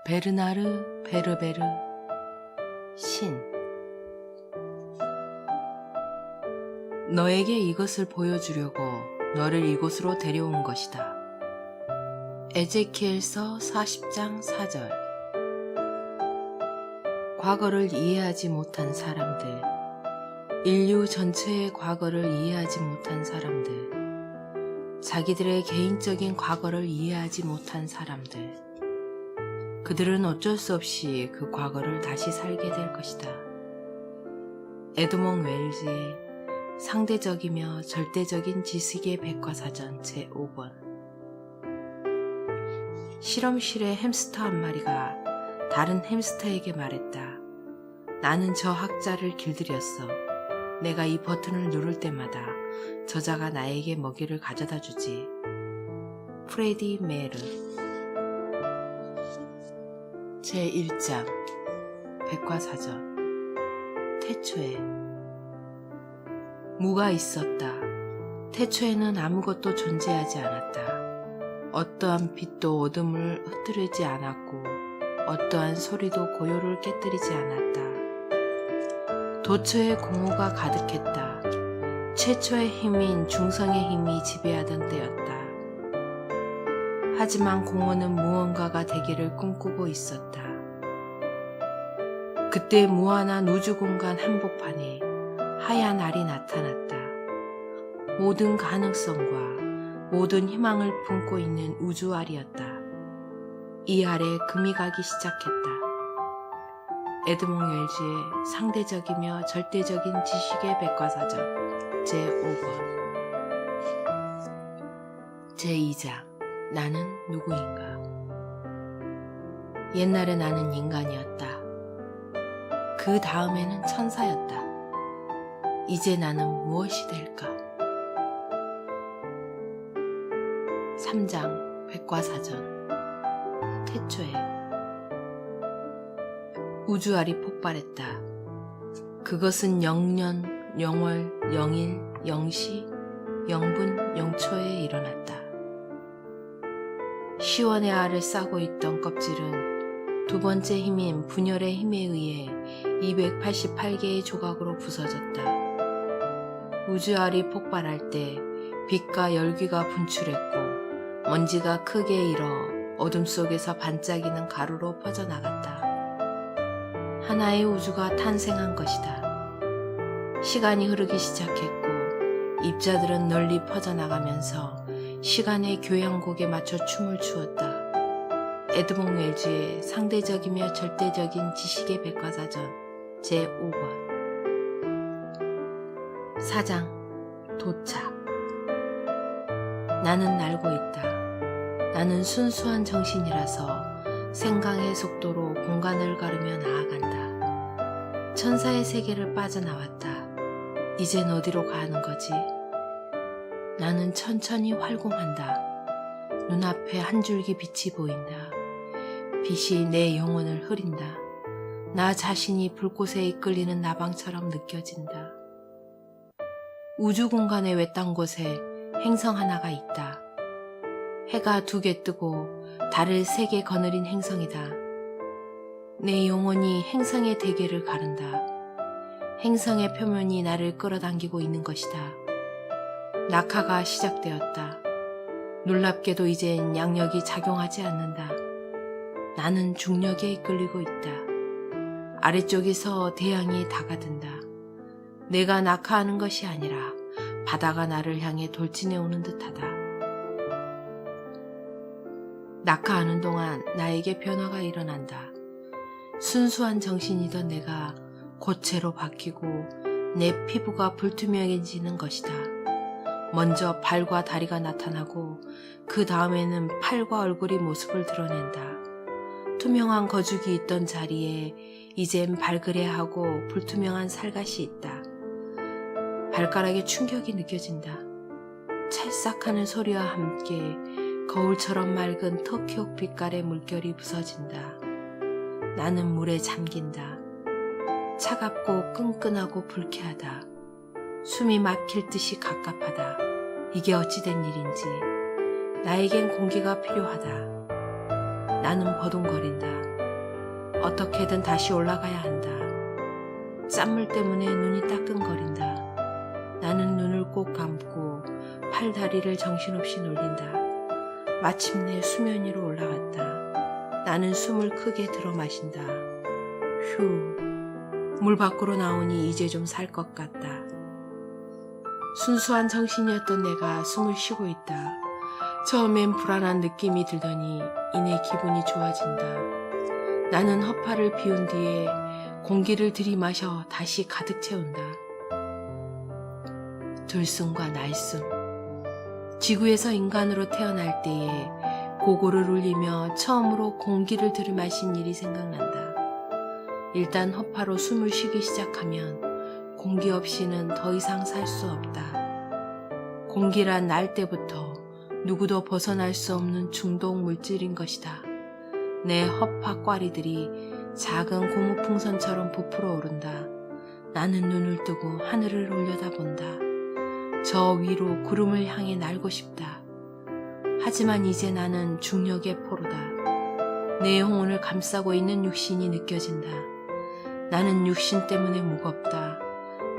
베르나르 베르베르 신. 너에게 이것을 보여주려고 너를 이곳으로 데려온 것이다. 에제키엘서 40장 4절. 과거를 이해하지 못한 사람들, 인류 전체의 과거를 이해하지 못한 사람들, 자기들의 개인적인 과거를 이해하지 못한 사람들, 그들은 어쩔 수 없이 그 과거를 다시 살게 될 것이다. 에드몽 웰즈의 상대적이며 절대적인 지식의 백과사전 제5권. 실험실의 햄스터 한 마리가 다른 햄스터에게 말했다. 나는 저 학자를 길들였어. 내가 이 버튼을 누를 때마다 저자가 나에게 먹이를 가져다 주지. 프레디 메르. 제1장 백과사전. 태초에 무가 있었다. 태초에는 아무것도 존재하지 않았다. 어떠한 빛도 어둠을 흩뜨리지 않았고 어떠한 소리도 고요를 깨뜨리지 않았다. 도처에 공허가 가득했다. 최초의 힘인 중성의 힘이 지배하던 때였다. 하지만 공허는 무언가가 되기를 꿈꾸고 있었다. 그때 무한한 우주공간 한복판에 하얀 알이 나타났다. 모든 가능성과 모든 희망을 품고 있는 우주알이었다. 이 알에 금이 가기 시작했다. 에드몽 웰즈의 상대적이며 절대적인 지식의 백과사전 제5권. 제2장 나는 누구인가. 옛날에 나는 인간이었다. 그 다음에는 천사였다. 이제 나는 무엇이 될까? 3장 백과사전. 태초에 우주알이 폭발했다. 그것은 0년, 0월, 0일, 0시, 0분, 0초에 일어났다. 시원의 알을 싸고 있던 껍질은 두 번째 힘인 분열의 힘에 의해 288개의 조각으로 부서졌다. 우주알이 폭발할 때 빛과 열기가 분출했고 먼지가 크게 일어 어둠 속에서 반짝이는 가루로 퍼져나갔다. 하나의 우주가 탄생한 것이다. 시간이 흐르기 시작했고 입자들은 널리 퍼져나가면서 시간의 교향곡에 맞춰 춤을 추었다. 에드몽 웰즈의 상대적이며 절대적인 지식의 백과사전 제5권. 4장 도착. 나는 날고 있다. 나는 순수한 정신이라서 생강의 속도로 공간을 가르며 나아간다. 천사의 세계를 빠져나왔다. 이젠 어디로 가는 거지? 나는 천천히 활공한다. 눈앞에 한 줄기 빛이 보인다. 빛이 내 영혼을 흐린다. 나 자신이 불꽃에 이끌리는 나방처럼 느껴진다. 우주 공간의 외딴 곳에 행성 하나가 있다. 해가 2개 뜨고 달을 3개 거느린 행성이다. 내 영혼이 행성의 대계를 가른다. 행성의 표면이 나를 끌어당기고 있는 것이다. 낙하가 시작되었다. 놀랍게도 이젠 양력이 작용하지 않는다. 나는 중력에 이끌리고 있다. 아래쪽에서 태양이 다가든다. 내가 낙하하는 것이 아니라 바다가 나를 향해 돌진해 오는 듯하다. 낙하하는 동안 나에게 변화가 일어난다. 순수한 정신이던 내가 고체로 바뀌고 내 피부가 불투명해지는 것이다. 먼저 발과 다리가 나타나고 그 다음에는 팔과 얼굴이 모습을 드러낸다. 투명한 거죽이 있던 자리에 이젠 발그레하고 불투명한 살갗이 있다. 발가락에 충격이 느껴진다. 찰싹하는 소리와 함께 거울처럼 맑은 터키옥 빛깔의 물결이 부서진다. 나는 물에 잠긴다. 차갑고 끈끈하고 불쾌하다. 숨이 막힐 듯이 갑갑하다. 이게 어찌된 일인지. 나에겐 공기가 필요하다. 나는 버둥거린다. 어떻게든 다시 올라가야 한다. 짠물 때문에 눈이 따끔거린다. 나는 눈을 꼭 감고 팔 다리를 정신없이 놀린다. 마침내 수면 위로 올라갔다. 나는 숨을 크게 들어 마신다. 휴, 물 밖으로 나오니 이제 좀 살 것 같다. 순수한 정신이었던 내가 숨을 쉬고 있다. 처음엔 불안한 느낌이 들더니 이내 기분이 좋아진다. 나는 허파를 비운 뒤에 공기를 들이마셔 다시 가득 채운다. 들숨과 날숨. 지구에서 인간으로 태어날 때에 고고를 울리며 처음으로 공기를 들이마신 일이 생각난다. 일단 허파로 숨을 쉬기 시작하면 공기 없이는 더 이상 살 수 없다. 공기란 날 때부터 누구도 벗어날 수 없는 중독 물질인 것이다. 내 허파 꽈리들이 작은 고무풍선처럼 부풀어 오른다. 나는 눈을 뜨고 하늘을 올려다본다. 저 위로 구름을 향해 날고 싶다. 하지만 이제 나는 중력의 포로다. 내 영혼을 감싸고 있는 육신이 느껴진다. 나는 육신 때문에 무겁다.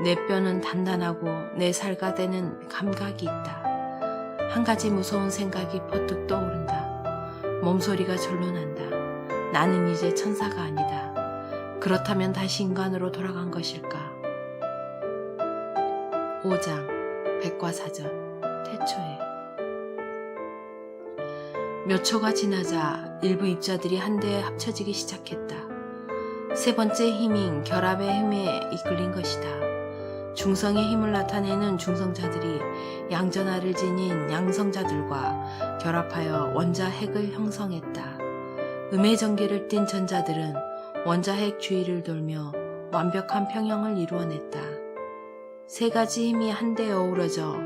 내 뼈는 단단하고 내 살과 되는 감각이 있다. 한 가지 무서운 생각이 퍼뜩 떠오른다. 몸소리가 절로 난다. 나는 이제 천사가 아니다. 그렇다면 다시 인간으로 돌아간 것일까? 5장 백과사전 태초에. 몇 초가 지나자 일부 입자들이 한데에 합쳐지기 시작했다. 세 번째 힘인 결합의 힘에 이끌린 것이다. 중성의 힘을 나타내는 중성자들이 양전하를 지닌 양성자들과 결합하여 원자핵을 형성했다. 음의 전기를 띤 전자들은 원자핵 주위를 돌며 완벽한 평형을 이루어냈다. 세 가지 힘이 한데 어우러져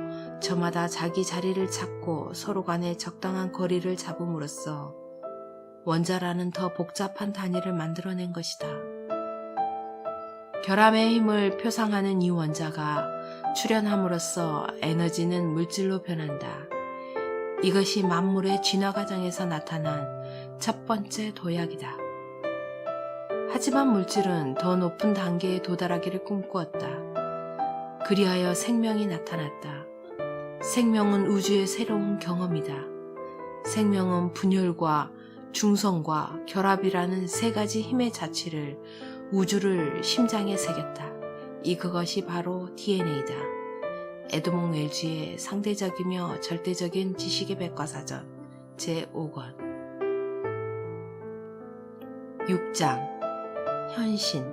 저마다 자기 자리를 찾고 서로 간에 적당한 거리를 잡음으로써 원자라는 더 복잡한 단위를 만들어낸 것이다. 결합의 힘을 표상하는 이 원자가 출현함으로써 에너지는 물질로 변한다. 이것이 만물의 진화 과정에서 나타난 첫 번째 도약이다. 하지만 물질은 더 높은 단계에 도달하기를 꿈꾸었다. 그리하여 생명이 나타났다. 생명은 우주의 새로운 경험이다. 생명은 분열과 중성과 결합이라는 세 가지 힘의 자취를 우주를 심장에 새겼다. 그것이 바로 DNA다. 에드몽 웰즈의 상대적이며 절대적인 지식의 백과사전 제5권 6장 현신.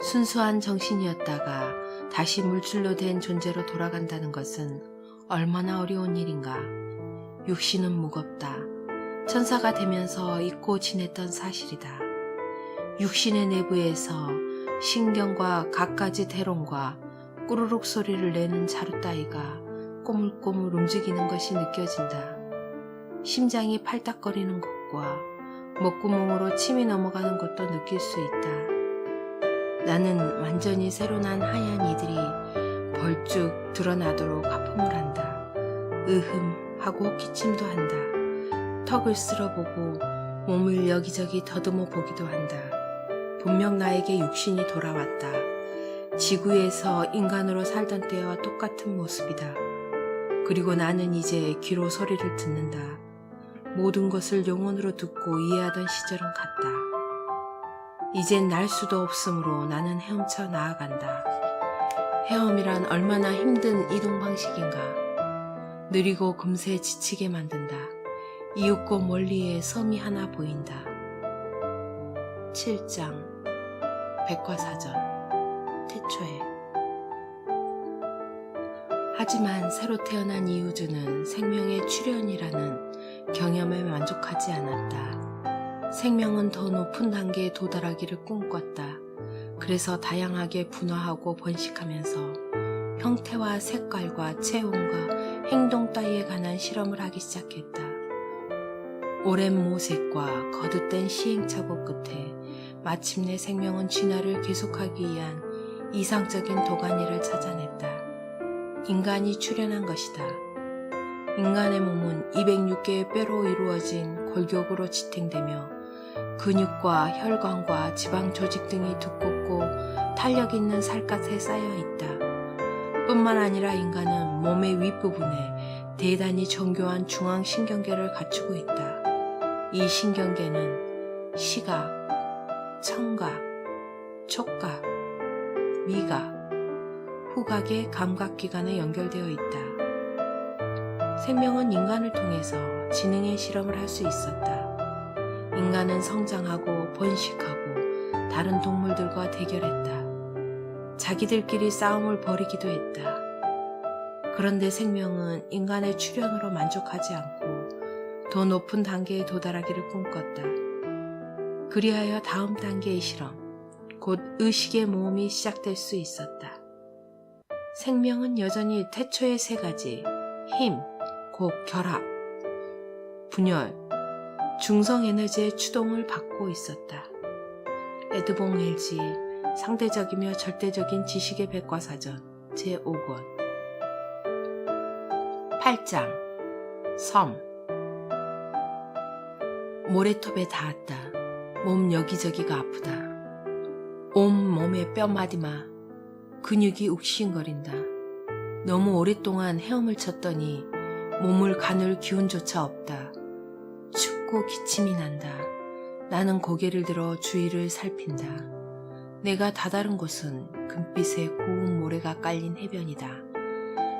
순수한 정신이었다가 다시 물질로 된 존재로 돌아간다는 것은 얼마나 어려운 일인가. 육신은 무겁다. 천사가 되면서 잊고 지냈던 사실이다. 육신의 내부에서 신경과 갖가지 대롱과 꾸르륵 소리를 내는 자루 따위가 꼬물꼬물 움직이는 것이 느껴진다. 심장이 팔딱거리는 것과 목구멍으로 침이 넘어가는 것도 느낄 수 있다. 나는 완전히 새로 난 하얀 이들이 벌쭉 드러나도록 하품을 한다. 으흠 하고 기침도 한다. 턱을 쓸어보고 몸을 여기저기 더듬어 보기도 한다. 분명 나에게 육신이 돌아왔다. 지구에서 인간으로 살던 때와 똑같은 모습이다. 그리고 나는 이제 귀로 소리를 듣는다. 모든 것을 영혼으로 듣고 이해하던 시절은 갔다. 이젠 날 수도 없으므로 나는 헤엄쳐 나아간다. 헤엄이란 얼마나 힘든 이동 방식인가. 느리고 금세 지치게 만든다. 이윽고 멀리에 섬이 하나 보인다. 7장 백과사전 태초에. 하지만 새로 태어난 이 우주는 생명의 출현이라는 경험에 만족하지 않았다. 생명은 더 높은 단계에 도달하기를 꿈꿨다. 그래서 다양하게 분화하고 번식하면서 형태와 색깔과 체온과 행동 따위에 관한 실험을 하기 시작했다. 오랜 모색과 거듭된 시행착오 끝에 마침내 생명은 진화를 계속하기 위한 이상적인 도가니를 찾아냈다. 인간이 출현한 것이다. 인간의 몸은 206개의 뼈로 이루어진 골격으로 지탱되며 근육과 혈관과 지방 조직 등이 두껍고 탄력 있는 살갗에 쌓여 있다. 뿐만 아니라 인간은 몸의 윗부분에 대단히 정교한 중앙신경계를 갖추고 있다. 이 신경계는 시각, 청각, 촉각, 미각, 후각의 감각기관에 연결되어 있다. 생명은 인간을 통해서 지능의 실험을 할 수 있었다. 인간은 성장하고 번식하고 다른 동물들과 대결했다. 자기들끼리 싸움을 벌이기도 했다. 그런데 생명은 인간의 출현으로 만족하지 않고 더 높은 단계에 도달하기를 꿈꿨다. 그리하여 다음 단계의 실험, 곧 의식의 모험이 시작될 수 있었다. 생명은 여전히 태초의 세 가지, 힘, 곧 결합, 분열, 중성 에너지의 추동을 받고 있었다. 에드몽 웰지, 상대적이며 절대적인 지식의 백과사전 제5권 8장 섬. 모래톱에 닿았다. 몸 여기저기가 아프다. 온 몸의 뼈마디마 근육이 욱신거린다. 너무 오랫동안 헤엄을 쳤더니 몸을 가눌 기운조차 없다. 춥고 기침이 난다. 나는 고개를 들어 주위를 살핀다. 내가 다다른 곳은 금빛의 고운 모래가 깔린 해변이다.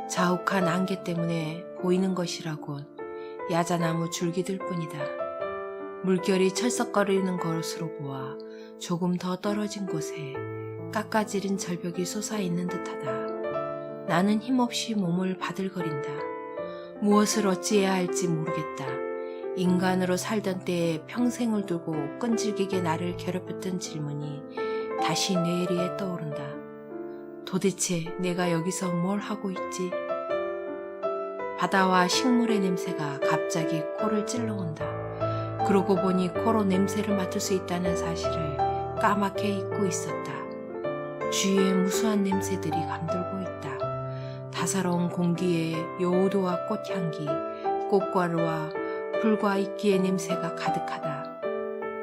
자욱한 안개 때문에 보이는 것이라곤 야자나무 줄기들 뿐이다. 물결이 철썩거리는 것으로 보아 조금 더 떨어진 곳에 깎아지른 절벽이 솟아있는 듯하다. 나는 힘없이 몸을 바들거린다. 무엇을 어찌해야 할지 모르겠다. 인간으로 살던 때에 평생을 두고 끈질기게 나를 괴롭혔던 질문이 다시 뇌리에 떠오른다. 도대체 내가 여기서 뭘 하고 있지? 바다와 식물의 냄새가 갑자기 코를 찔러온다. 그러고 보니 코로 냄새를 맡을 수 있다는 사실을 까맣게 잊고 있었다. 주위에 무수한 냄새들이 감돌고 있다. 다사로운 공기에 요오도와 꽃향기, 꽃가루와 불과 이끼의 냄새가 가득하다.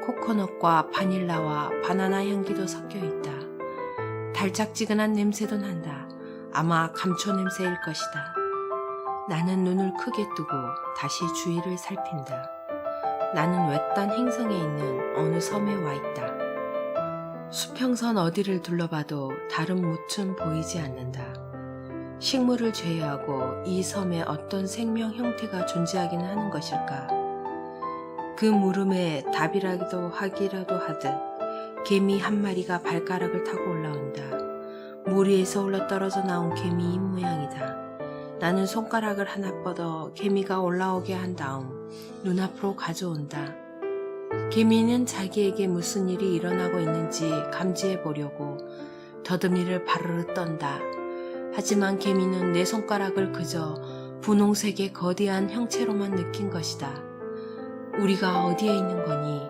코코넛과 바닐라와 바나나 향기도 섞여 있다. 달짝지근한 냄새도 난다. 아마 감초 냄새일 것이다. 나는 눈을 크게 뜨고 다시 주위를 살핀다. 나는 외딴 행성에 있는 어느 섬에 와 있다. 수평선 어디를 둘러봐도 다른 무튼 보이지 않는다. 식물을 제외하고 이 섬에 어떤 생명 형태가 존재하기는 하는 것일까? 그 물음에 답이라도 하기라도 하듯 개미 한 마리가 발가락을 타고 올라온다. 물 위에서 흘러떨어져 나온 개미인 모양이다. 나는 손가락을 하나 뻗어 개미가 올라오게 한 다음 눈앞으로 가져온다. 개미는 자기에게 무슨 일이 일어나고 있는지 감지해 보려고 더듬이를 바르르 떤다. 하지만 개미는 내 손가락을 그저 분홍색의 거대한 형체로만 느낀 것이다. 우리가 어디에 있는 거니?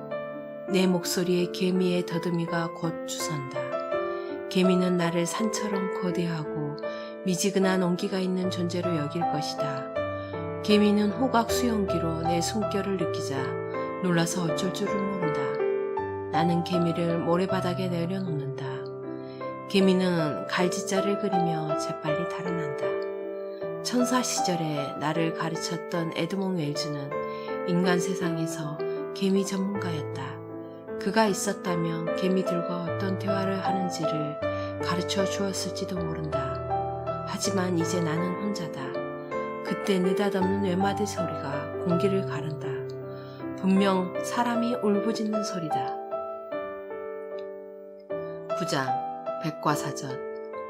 내 목소리에 개미의 더듬이가 곧 주선다. 개미는 나를 산처럼 거대하고 미지근한 온기가 있는 존재로 여길 것이다. 개미는 호각 수용기로 내 숨결을 느끼자 놀라서 어쩔 줄을 모른다. 나는 개미를 모래바닥에 내려놓는다. 개미는 갈지자를 그리며 재빨리 달아난다. 천사 시절에 나를 가르쳤던 에드몽 웰즈는 인간 세상에서 개미 전문가였다. 그가 있었다면 개미들과 어떤 대화를 하는지를 가르쳐 주었을지도 모른다. 하지만 이제 나는 혼자다. 그때 느닷없는 외마디 소리가 공기를 가른다. 분명 사람이 울부짖는 소리다. 부장, 백과사전,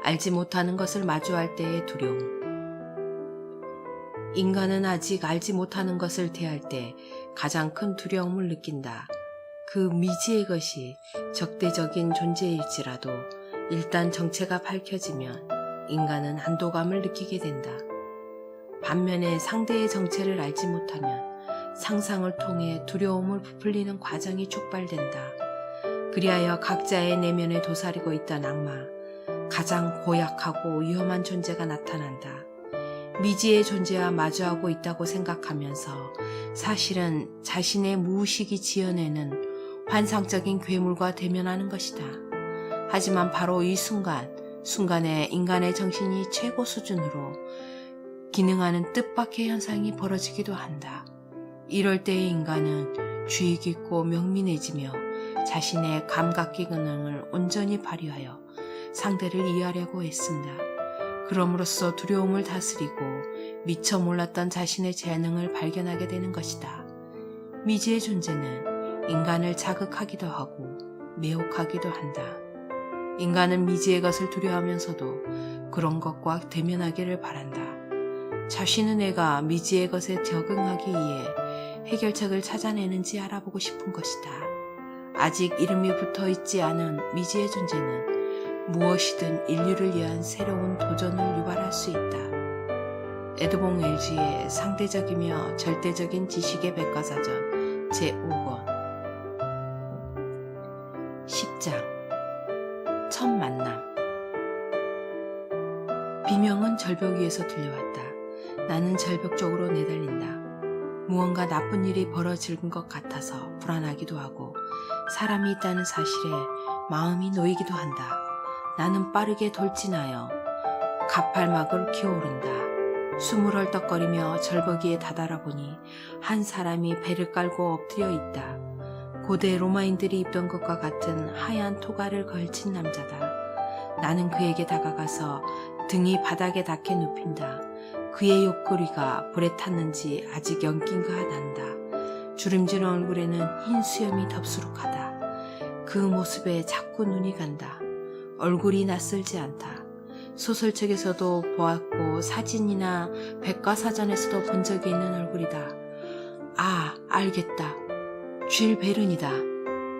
알지 못하는 것을 마주할 때의 두려움. 인간은 아직 알지 못하는 것을 대할 때 가장 큰 두려움을 느낀다. 그 미지의 것이 적대적인 존재일지라도 일단 정체가 밝혀지면 인간은 안도감을 느끼게 된다. 반면에 상대의 정체를 알지 못하면 상상을 통해 두려움을 부풀리는 과정이 촉발된다. 그리하여 각자의 내면에 도사리고 있던 악마, 가장 고약하고 위험한 존재가 나타난다. 미지의 존재와 마주하고 있다고 생각하면서 사실은 자신의 무의식이 지어내는 환상적인 괴물과 대면하는 것이다. 하지만 바로 이 순간에 인간의 정신이 최고 수준으로 기능하는 뜻밖의 현상이 벌어지기도 한다. 이럴 때의 인간은 주의 깊고 명민해지며 자신의 감각 기능을 온전히 발휘하여 상대를 이해하려고 애쓴다. 그럼으로써 두려움을 다스리고 미처 몰랐던 자신의 재능을 발견하게 되는 것이다. 미지의 존재는 인간을 자극하기도 하고 매혹하기도 한다. 인간은 미지의 것을 두려워하면서도 그런 것과 대면하기를 바란다. 자신은 애가 미지의 것에 적응하기 위해 해결책을 찾아내는지 알아보고 싶은 것이다. 아직 이름이 붙어 있지 않은 미지의 존재는 무엇이든 인류를 위한 새로운 도전을 유발할 수 있다. 에드몽 웰즈의 상대적이며 절대적인 지식의 백과사전 제5권 10장 첫 만남. 비명은 절벽 위에서 들려왔다. 나는 절벽 쪽으로 내달린다. 무언가 나쁜 일이 벌어질 것 같아서 불안하기도 하고 사람이 있다는 사실에 마음이 놓이기도 한다. 나는 빠르게 돌진하여 가팔막을 기어오른다. 숨을 헐떡거리며 절벽 위에 다다라 보니 한 사람이 배를 깔고 엎드려 있다. 고대 로마인들이 입던 것과 같은 하얀 토가를 걸친 남자다. 나는 그에게 다가가서 등이 바닥에 닿게 눕힌다. 그의 옆구리가 불에 탔는지 아직 연기가 난다. 주름진 얼굴에는 흰 수염이 덥수룩하다. 그 모습에 자꾸 눈이 간다. 얼굴이 낯설지 않다. 소설책에서도 보았고 사진이나 백과사전에서도 본 적이 있는 얼굴이다. 아, 알겠다. 쥘 베른이다.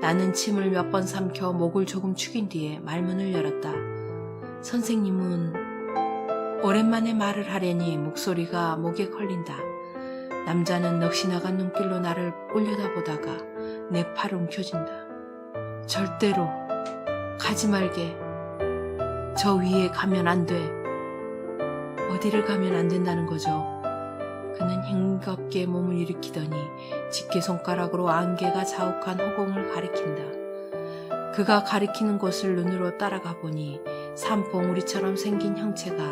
나는 침을 몇 번 삼켜 목을 조금 축인 뒤에 말문을 열었다. 선생님은... 오랜만에 말을 하려니 목소리가 목에 걸린다. 남자는 넋이 나간 눈길로 나를 올려다보다가 내 팔을 움켜쥔다. 절대로 가지 말게. 저 위에 가면 안 돼. 어디를 가면 안 된다는 거죠? 그는 싱겁게 몸을 일으키더니 집게손가락으로 안개가 자욱한 허공을 가리킨다. 그가 가리키는 곳을 눈으로 따라가 보니 산봉우리처럼 생긴 형체가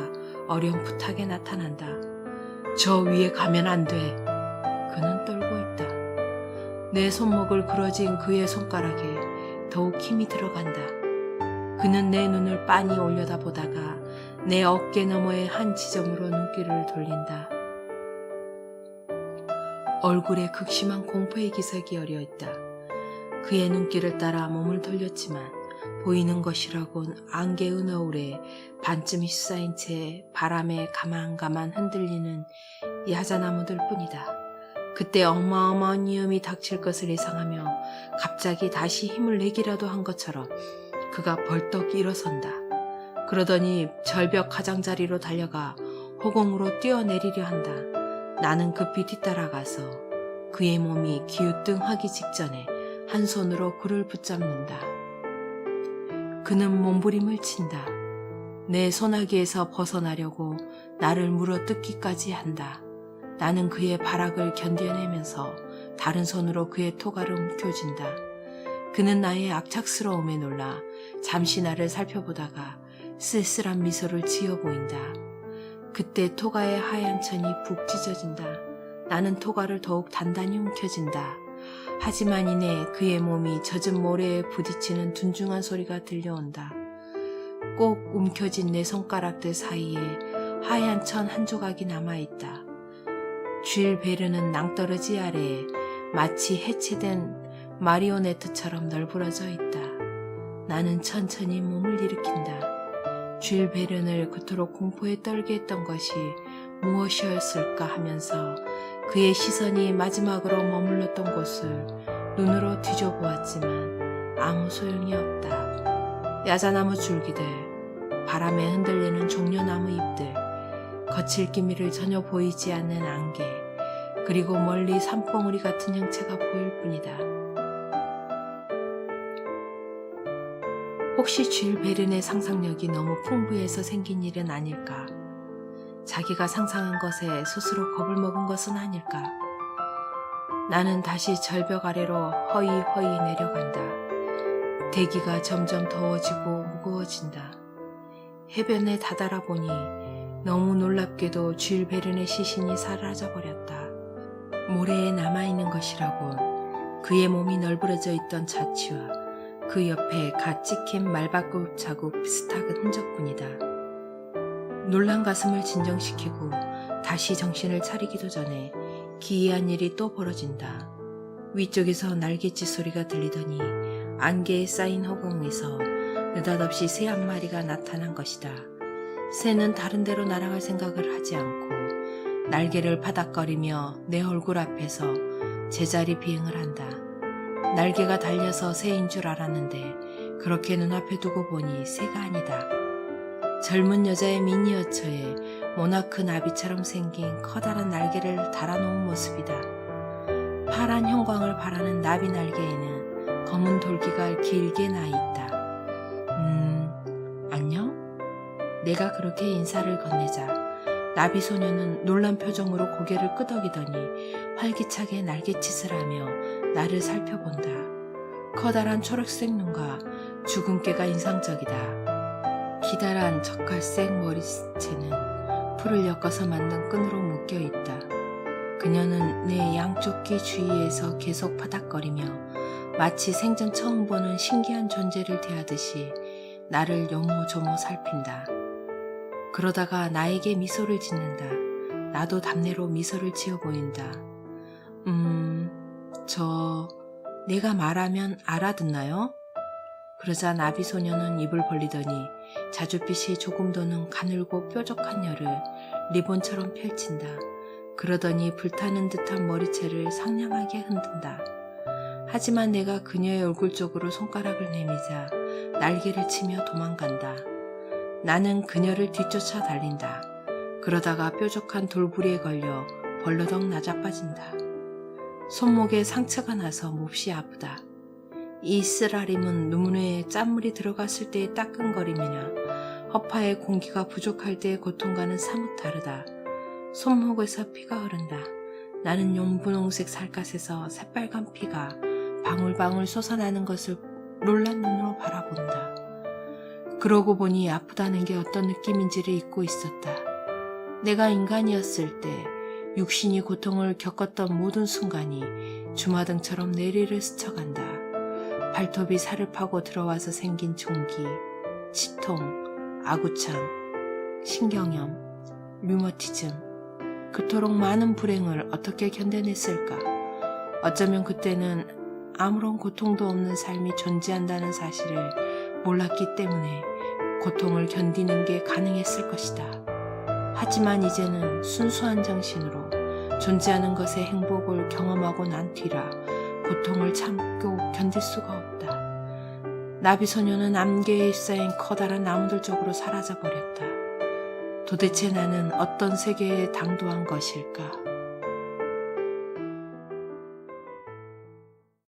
어렴풋하게 나타난다. 저 위에 가면 안 돼. 그는 떨고 있다. 내 손목을 그어진 그의 손가락에 더욱 힘이 들어간다. 그는 내 눈을 빤히 올려다보다가 내 어깨 너머의 한 지점으로 눈길을 돌린다. 얼굴에 극심한 공포의 기색이 어려있다. 그의 눈길을 따라 몸을 돌렸지만 보이는 것이라곤 안개 은어울에 반쯤 휩싸인 채 바람에 가만가만 흔들리는 야자나무들 뿐이다. 그때 어마어마한 위험이 닥칠 것을 예상하며 갑자기 다시 힘을 내기라도 한 것처럼 그가 벌떡 일어선다. 그러더니 절벽 가장자리로 달려가 허공으로 뛰어내리려 한다. 나는 급히 뒤따라가서 그의 몸이 기우뚱하기 직전에 한 손으로 그를 붙잡는다. 그는 몸부림을 친다. 내 소나기에서 벗어나려고 나를 물어뜯기까지 한다. 나는 그의 발악을 견뎌내면서 다른 손으로 그의 토가를 움켜쥔다. 그는 나의 악착스러움에 놀라 잠시 나를 살펴보다가 쓸쓸한 미소를 지어 보인다. 그때 토가의 하얀 천이 푹 찢어진다. 나는 토가를 더욱 단단히 움켜쥔다. 하지만 이내 그의 몸이 젖은 모래에 부딪히는 둔중한 소리가 들려온다. 꼭 움켜진 내 손가락들 사이에 하얀 천 한 조각이 남아있다. 쥘 베르는 낭떠러지 아래에 마치 해체된 마리오네트처럼 널브러져 있다. 나는 천천히 몸을 일으킨다. 쥘 베른을 그토록 공포에 떨게 했던 것이 무엇이었을까 하면서 그의 시선이 마지막으로 머물렀던 곳을 눈으로 뒤져보았지만 아무 소용이 없다. 야자나무 줄기들, 바람에 흔들리는 종려나무 잎들, 거칠 기미를 전혀 보이지 않는 안개, 그리고 멀리 산봉우리 같은 형체가 보일 뿐이다. 혹시 쥘 베른의 상상력이 너무 풍부해서 생긴 일은 아닐까? 자기가 상상한 것에 스스로 겁을 먹은 것은 아닐까? 나는 다시 절벽 아래로 허이허이 내려간다. 대기가 점점 더워지고 무거워진다. 해변에 다다라 보니 너무 놀랍게도 쥘 베른의 시신이 사라져버렸다. 모래에 남아있는 것이라곤 그의 몸이 널브러져 있던 자취와 그 옆에 갓 찍힌 말발굽 자국 비슷한 흔적뿐이다. 놀란 가슴을 진정시키고 다시 정신을 차리기도 전에 기이한 일이 또 벌어진다. 위쪽에서 날갯짓 소리가 들리더니 안개에 쌓인 허공에서 느닷없이 새 한 마리가 나타난 것이다. 새는 다른 데로 날아갈 생각을 하지 않고 날개를 파닥거리며 내 얼굴 앞에서 제자리 비행을 한다. 날개가 달려서 새인 줄 알았는데 그렇게 눈앞에 두고 보니 새가 아니다. 젊은 여자의 미니어처에 모나크 나비처럼 생긴 커다란 날개를 달아놓은 모습이다. 파란 형광을 바라는 나비 날개에는 검은 돌기가 길게 나있다. 안녕? 내가 그렇게 인사를 건네자 나비 소녀는 놀란 표정으로 고개를 끄덕이더니 활기차게 날갯짓을 하며 나를 살펴본다. 커다란 초록색 눈과 주근깨가 인상적이다. 기다란 적갈색 머리채는 풀을 엮어서 만든 끈으로 묶여있다. 그녀는 내 양쪽 귀 주위에서 계속 파닥거리며 마치 생전 처음 보는 신기한 존재를 대하듯이 나를 요모조모 살핀다. 그러다가 나에게 미소를 짓는다. 나도 답례로 미소를 지어 보인다. 내가 말하면 알아듣나요? 그러자 나비소녀는 입을 벌리더니 자줏빛이 조금 도는 가늘고 뾰족한 혀를 리본처럼 펼친다. 그러더니 불타는 듯한 머리채를 상냥하게 흔든다. 하지만 내가 그녀의 얼굴 쪽으로 손가락을 내미자 날개를 치며 도망간다. 나는 그녀를 뒤쫓아 달린다. 그러다가 뾰족한 돌부리에 걸려 벌러덩 낮아빠진다. 손목에 상처가 나서 몹시 아프다. 이 쓰라림은 눈에 짠물이 들어갔을 때의 따끔거림이나 허파에 공기가 부족할 때의 고통과는 사뭇 다르다. 손목에서 피가 흐른다. 나는 용분홍색 살갗에서 새빨간 피가 방울방울 솟아나는 것을 놀란 눈으로 바라본다. 그러고 보니 아프다는 게 어떤 느낌인지를 잊고 있었다. 내가 인간이었을 때 육신이 고통을 겪었던 모든 순간이 주마등처럼 내리를 스쳐간다. 발톱이 살을 파고 들어와서 생긴 종기, 치통, 아구창, 신경염, 류머티즘, 그토록 많은 불행을 어떻게 견뎌냈을까? 어쩌면 그때는 아무런 고통도 없는 삶이 존재한다는 사실을 몰랐기 때문에 고통을 견디는 게 가능했을 것이다. 하지만 이제는 순수한 정신으로 존재하는 것의 행복을 경험하고 난 뒤라 고통을 참고 견딜 수가 없다. 나비소녀는 안개에 휩싸인 커다란 나무들 쪽으로 사라져버렸다. 도대체 나는 어떤 세계에 당도한 것일까?